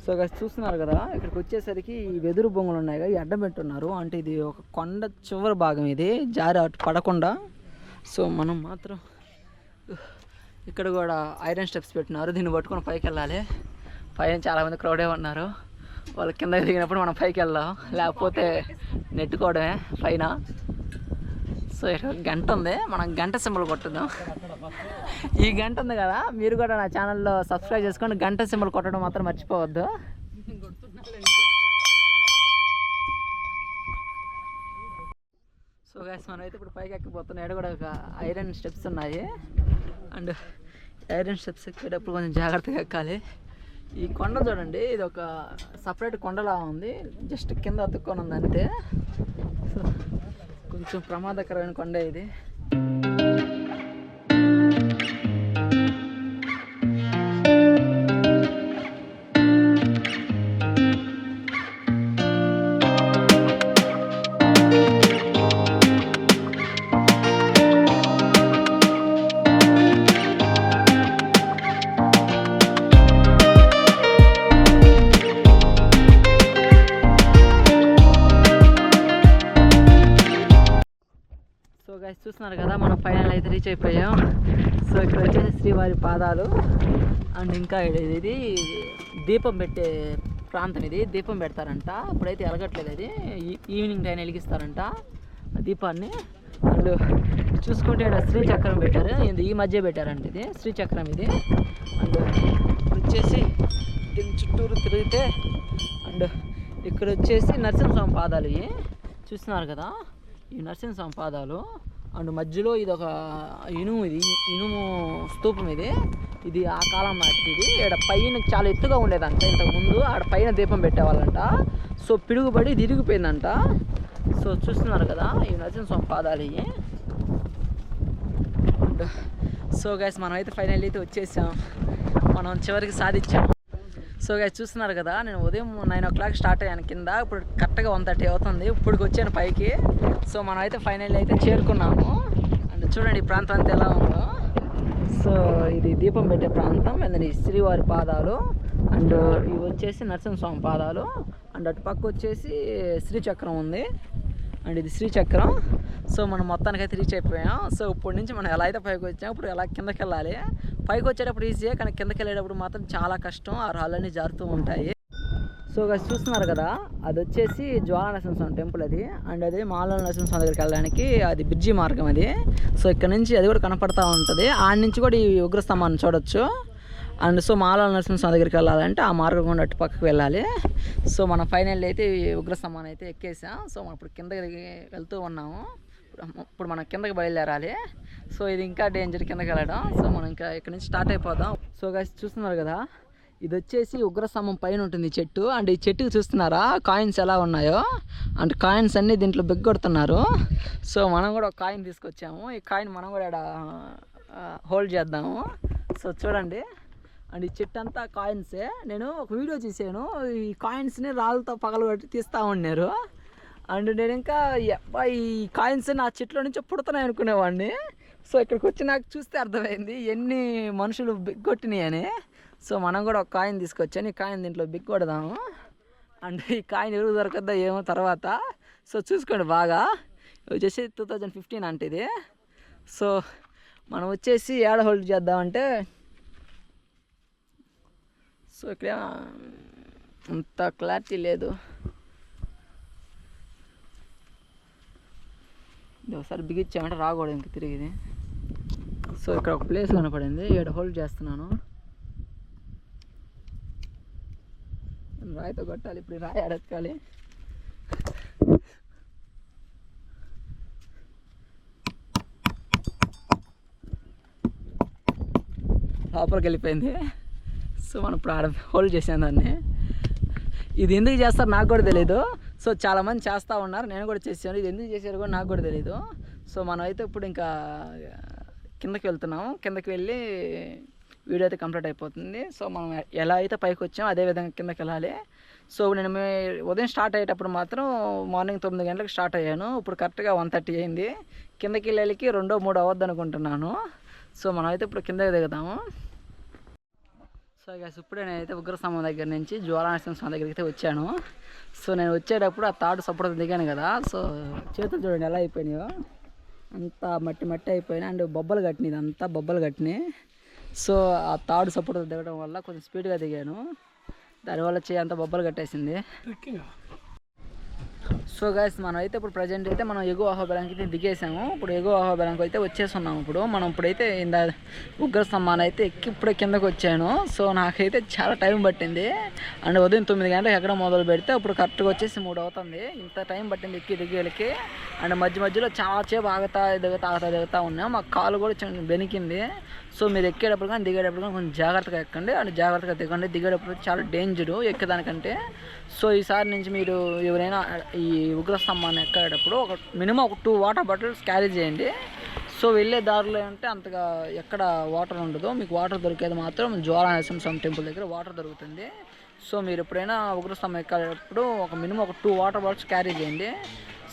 సో గాయ్స్ చూస్తున్నారు కదా, ఇక్కడికి వచ్చేసరికి ఈ వెదురు బొంగులు ఉన్నాయి కదా, ఈ అడ్డం పెట్టున్నారు. అంటే ఇది ఒక కొండ చివరి భాగం, ఇది జారి అటు పడకుండా. సో మనం మాత్రం ఇక్కడ కూడా ఐరన్ స్టెప్స్ పెట్టినారు, దీన్ని పట్టుకొని పైకి వెళ్ళాలి. పైన చాలామంది క్రౌడే ఉన్నారు. వాళ్ళు కిందకి దిగినప్పుడు మనం పైకి వెళ్దాం, లేకపోతే నెట్టుకోవడమే పైన. సో ఇక్కడ గంట ఉంది, మనం గంట సింబల్ కొట్టుదాం. ఈ గంట ఉంది కదా, మీరు కూడా నా ఛానల్లో సబ్స్క్రైబ్ చేసుకోండి. గంట సింబల్ కొట్టడం మాత్రం మర్చిపోవద్దు. సో గాయ్స్ మనం అయితే ఇప్పుడు పైకి ఎక్కిపోతున్నాం. ఇక్కడ కూడా ఒక ఐరన్ స్టెప్స్ ఉన్నాయి. అండ్ ఐరన్ స్టెప్స్ ఎక్కేటప్పుడు కొంచెం జాగ్రత్తగా ఎక్కాలి. ఈ కొండ చూడండి, ఇది ఒక సపరేట్ కొండలా ఉంది, జస్ట్ కింద అతుక్కొని ఉంది అంతే. సో కొంచెం ప్రమాదకరమైన కొండ ఇది. సో గైస్ చూస్తున్నారు కదా, మనం ఫైనల్ అయితే రీచ్ అయిపోయాం. సో ఇక్కడ వచ్చేసి శ్రీవారి పాదాలు. అండ్ ఇంకా ఇది దీపం పెట్టే ప్రాంతం, ఇది దీపం పెడతారంట. ఇప్పుడైతే వెలగట్లేదు, అది ఈవినింగ్ టైం వెలిగిస్తారంట ఆ దీపాన్ని. అండ్ చూసుకుంటే ఇక్కడ శ్రీచక్రం పెట్టారు, ఇది ఈ మధ్య పెట్టారంట, ఇది శ్రీచక్రం ఇది. అండ్ వచ్చేసి దీని చుట్టూరు తిరిగితే అండ్ ఇక్కడ వచ్చేసి నరసింహస్వామి పాదాలు ఇవి చూస్తున్నారు కదా, ఈ నరసింహస్వామి పాదాలు. అండ్ మధ్యలో ఇది ఒక ఇనుము స్తూపం. ఇది ఆ కాలం నాటిది. ఇది ఇక్కడ పైన చాలా ఎత్తుగా ఉండేదంట ఇంతకుముందు, ఆడ పైన దీపం పెట్టేవాళ్ళంట. సో పిడుగుపడి ఇది ఇరిగిపోయిందంట. సో చూస్తున్నారు కదా, ఈ నరసింహస్వామి పాదాలు ఇవి. అండ్ సో గైస్ మనం అయితే ఫైనల్ అయితే వచ్చేసాం, మనం చివరికి సాధించాం. సో గైస్ చూస్తున్నారు కదా, నేను ఉదయం 9 o'clock స్టార్ట్ అయ్యాను కింద, ఇప్పుడు కరెక్ట్గా 1:30 అవుతుంది. ఇప్పటికి వచ్చాను పైకి. సో మనం అయితే ఫైనల్ అయితే చేరుకున్నాము. అండ్ చూడండి ఈ ప్రాంతం అంతా ఎలా ఉందో. సో ఇది దీపం పెట్టే ప్రాంతం, అండ్ ఈ శ్రీవారి పాదాలు, అండ్ ఇవి వచ్చేసి నరసింహస్వామి పాదాలు, అండ్ అటు పక్క వచ్చేసి శ్రీచక్రం ఉంది, అండ్ ఇది శ్రీచక్రం. సో మనం మొత్తానికి అయితే రీచ్ అయిపోయాం. సో ఇప్పటి నుంచి మనం ఎలా అయితే పైకి వచ్చాం, ఇప్పుడు ఎలా కిందకి వెళ్ళాలి. పైకి వచ్చేటప్పుడు ఈజీయే, కానీ కిందకి వెళ్ళేటప్పుడు మాత్రం చాలా కష్టం, ఆ రాళ్ళన్నీ జారుతూ ఉంటాయి. సో గైస్ చూస్తున్నారు కదా, అది వచ్చేసి జ్వాలా నరసింహస్వామి టెంపుల్ అది. అండ్ అది మాల నరసింహస్వామి దగ్గరికి వెళ్ళడానికి అది బ్రిడ్జి మార్గం అది. సో ఇక్కడ నుంచి అది కూడా కనపడతా ఉంటుంది, ఆడ నుంచి కూడా ఈ ఉగ్రస్తంభాన్ని చూడొచ్చు. అండ్ సో మాల నరసింహస్వామి దగ్గరికి వెళ్ళాలంటే ఆ మార్గం కూడా అటు పక్కకి వెళ్ళాలి. సో మనం ఫైనల్ అయితే ఉగ్రస్తంభాన్ని అయితే ఎక్కేసాం. సో మనం ఇప్పుడు కిందకి వెళ్తూ ఉన్నాము. ఇప్పుడు మనం కిందకి బయలుదేరాలి. సో ఇది ఇంకా డేంజర్ కిందకి వెళ్ళడం. సో మనం ఇంకా ఇక్కడ నుంచి స్టార్ట్ అయిపోదాం. సో గైస్ చూస్తున్నారు కదా, ఇది వచ్చేసి ఉగ్రస్తంభం పైన ఉంటుంది చెట్టు. అండ్ ఈ చెట్టుకి చూస్తున్నారా కాయిన్స్ ఎలా ఉన్నాయో, అండ్ కాయిన్స్ అన్నీ దీంట్లో బిగ్గొడుతున్నారు. సో మనం కూడా ఒక కాయిన్ తీసుకొచ్చాము, ఈ కాయిన్ మనం కూడా ఇక్కడ హోల్డ్ చేద్దాము. సో చూడండి, అండ్ ఈ చెట్టు అంతా కాయిన్సే. నేను ఒక వీడియో చూసాను, ఈ కాయిన్స్ని రాళ్ళతో పగలగొట్టి తీస్తూ ఉన్నారు. అండ్ నేను ఇంకా ఈ కాయిన్స్ నా చెట్లో నుంచి పుడుతున్నాయి అనుకునేవాడిని. సో ఇక్కడికి వచ్చి నాకు చూస్తే అర్థమైంది ఎన్ని మనుషులు బిగ్గొట్టినాయి అని. సో మనం కూడా ఒక కాయిన్ తీసుకొచ్చాను, ఈ కాయిన్ దీంట్లో బిగ్గొడదాము. అండ్ ఈ కాయిన్ ఎవరు దొరకద్దో ఏమో తర్వాత. సో చూసుకోండి బాగా, వచ్చేసి 2015 అంటే ఇది. సో మనం వచ్చేసి ఏడ హోల్డ్ చేద్దామంటే, సో ఇక్కడ అంత క్లారిటీ లేదు, ఒకసారి బిగించామంటే రాకూడదు ఇంక తిరిగి. సో ఇక్కడ ఒక ప్లేస్ కనపడింది, ఇక్కడ హోల్డ్ చేస్తున్నాను. రాయితో కొట్టాలి, ఇప్పుడు రాయి అడగాలి. లోపలికి వెళ్ళిపోయింది. సో మనం ఇప్పుడు ఆడ హోల్డ్ చేసాను దాన్ని. ఇది ఎందుకు చేస్తారు నాకు కూడా తెలీదు. సో చాలామంది చేస్తూ ఉన్నారు, నేను కూడా చేశాను. ఇది ఎందుకు చేశారు కూడా నాకు కూడా తెలీదు. సో మనం అయితే ఇప్పుడు ఇంకా కిందకి వెళ్తున్నాము. కిందకి వెళ్ళి వీడియో అయితే కంప్లీట్ అయిపోతుంది. సో మనం ఎలా అయితే పైకి వచ్చామో అదే విధంగా కిందకి వెళ్ళాలి. సో నేను ఉదయం స్టార్ట్ అయ్యేటప్పుడు మాత్రం మార్నింగ్ 9 గంటలకు స్టార్ట్ అయ్యాను. ఇప్పుడు కరెక్ట్గా 1:30 అయింది. కిందకి వెళ్ళేకి 2-3 అవ్వద్దు అనుకుంటున్నాను. సో మనం అయితే ఇప్పుడు కిందకి దిగుదాము. సో గైస్ ఇప్పుడే నేనైతే ఉగ్రస్తంభం దగ్గర నుంచి జ్వాలా నరసింహస్వామి దగ్గరికి అయితే వచ్చాను. సో నేను వచ్చేటప్పుడు ఆ తాడు సపోర్ట్ దిగాను కదా, సో చేతులు చూడండి ఎలా అయిపోయినాయో, అంతా మట్టి అయిపోయినాయి. అండ్ బొబ్బలు కట్టినాయి, ఇదంతా బొబ్బలు కట్టినాయి. సో ఆ తాడు సపోర్ట్ దిగడం వల్ల కొంచెం స్పీడ్గా దిగాను, దానివల్ల చేయి అంతా బొబ్బలు కట్టేసింది. సో గైస్ మనం అయితే ఇప్పుడు ప్రజెంట్ అయితే మనం ఎగువ అహోబిలంకి అయితే దిగేసాము. ఇప్పుడు ఎగువ అహోబిలంకి అయితే వచ్చేస్తున్నాము. మనం ఇప్పుడైతే ఉగ్రస్తంభాన్ని అయితే ఎక్కి ఇప్పుడే కిందకు వచ్చాను. సో నాకైతే చాలా టైం పట్టింది. అండ్ ఉదయం 9 గంటలకు ఎక్కడ మొదలు పెడితే ఇప్పుడు కరెక్ట్గా వచ్చేసి 3 అవుతుంది. ఇంత టైం పట్టింది ఎక్కి దిగేలకి. అండ్ మధ్యలో చాలా సేపు ఆగుతా దిగుతా ఉన్నాం. మా కాలు కూడా బెనికింది. సో మీరు ఎక్కేటప్పుడు కానీ దిగేటప్పుడు కానీ కొంచెం జాగ్రత్తగా ఎక్కండి, అండ్ జాగ్రత్తగా దిగండి. దిగేటప్పుడు చాలా డేంజరు ఎక్కేదానికంటే. సో ఈసారి నుంచి మీరు ఎవరైనా ఈ ఉగ్రస్తంభాన్ని ఎక్కేటప్పుడు మినిమం ఒక 2 వాటర్ బాటిల్స్ క్యారీ చేయండి. సో వెళ్ళే దారిలో అంటే అంతగా ఎక్కడ వాటర్ ఉండదు. మీకు వాటర్ దొరికేది మాత్రం జ్వాలా నరసింహస్వామి టెంపుల్ దగ్గర వాటర్ దొరుకుతుంది. సో మీరు ఎప్పుడైనా ఉగ్రస్తంభం ఎక్కేటప్పుడు మినిమం ఒక 2 వాటర్ బాటిల్స్ క్యారీ చేయండి.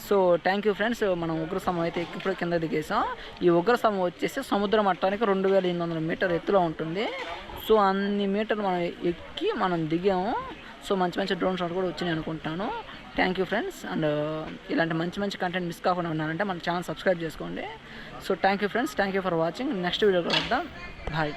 So thank you friends. మనం ఉగ్రస్తంభం అయితే ఇప్పుడు కింద దిగేసాం. ఈ ఉగ్రస్తంభం వచ్చేసి సముద్ర మట్టానికి 2800 మీటర్ ఎత్తులో ఉంటుంది. సో అన్ని మీటర్లు మనం ఎక్కి మనం దిగాము. సో మంచి డ్రోన్ షాట్ కూడా వచ్చినాయి అనుకుంటాను. Thank you friends. అండ్ ఇలాంటి మంచి కంటెంట్ మిస్ కాకుండా ఉన్నారంటే మన ఛానల్ సబ్స్క్రైబ్ చేసుకోండి. So thank you friends, thank you for watching. Next video కలుద్దాం. బాయ్.